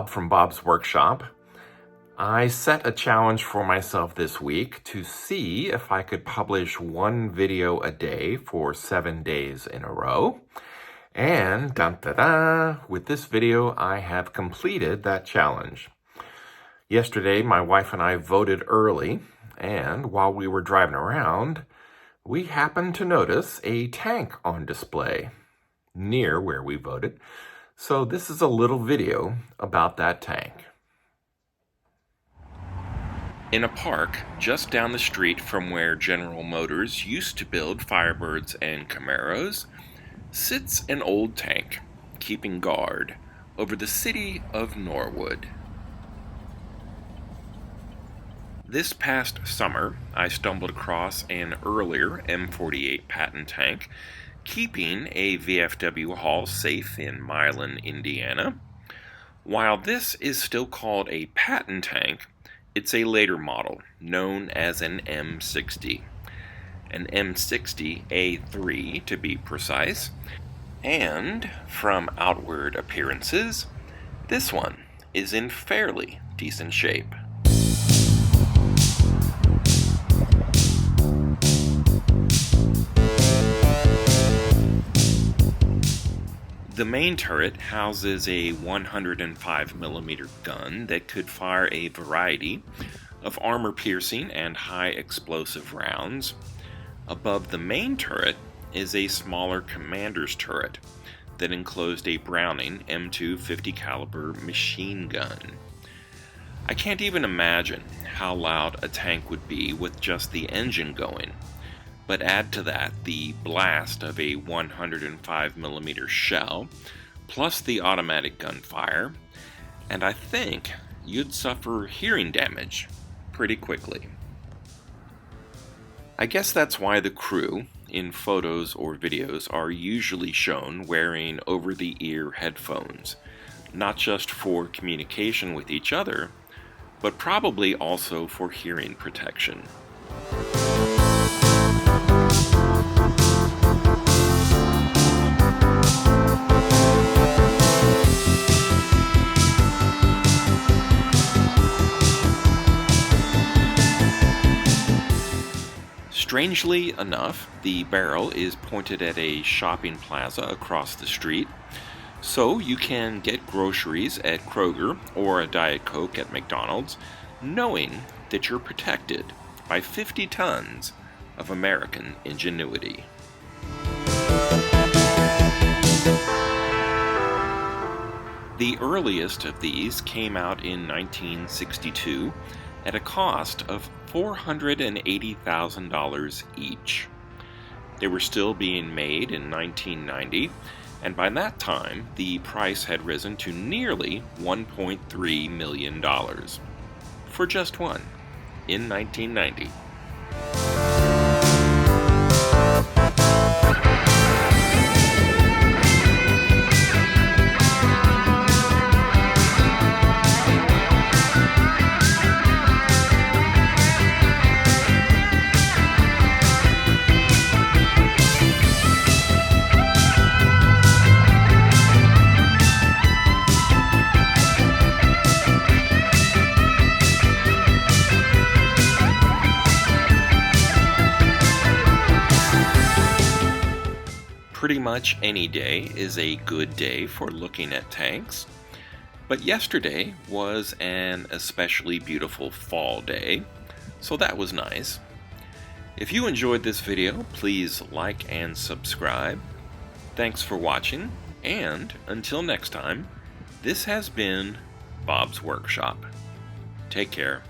Bob from Bob's Workshop. I set a challenge for myself this week to see if I could publish one video a day for 7 days in a row. And with this video, I have completed that challenge. Yesterday, my wife and I voted early, and while we were driving around, we happened to notice a tank on display near where we voted. So this is a little video about that tank. In a park just down the street from where General Motors used to build Firebirds and Camaros, sits an old tank, keeping guard over the city of Norwood. This past summer, I stumbled across an earlier M48 Patton tank, keeping a VFW haul safe in Milan, Indiana. While this is still called a Patton tank, it's a later model, known as an M60. An M60A3 to be precise. And from outward appearances, this one is in fairly decent shape. The main turret houses a 105mm gun that could fire a variety of armor-piercing and high-explosive rounds. Above the main turret is a smaller commander's turret that enclosed a Browning M2 50 caliber machine gun. I can't even imagine how loud a tank would be with just the engine going. But add to that the blast of a 105mm shell, plus the automatic gunfire, and I think you'd suffer hearing damage pretty quickly. I guess that's why the crew, in photos or videos, are usually shown wearing over-the-ear headphones, not just for communication with each other, but probably also for hearing protection. Strangely enough, the barrel is pointed at a shopping plaza across the street, so you can get groceries at Kroger or a Diet Coke at McDonald's, knowing that you're protected by 50 tons of American ingenuity. The earliest of these came out in 1962 at a cost of $480,000 each. They were still being made in 1990, and by that time, the price had risen to nearly $1.3 million for just one in 1990. Pretty much any day is a good day for looking at tanks, but yesterday was an especially beautiful fall day, so that was nice. If you enjoyed this video, please like and subscribe. Thanks for watching, and until next time, this has been Bob's Workshop. Take care.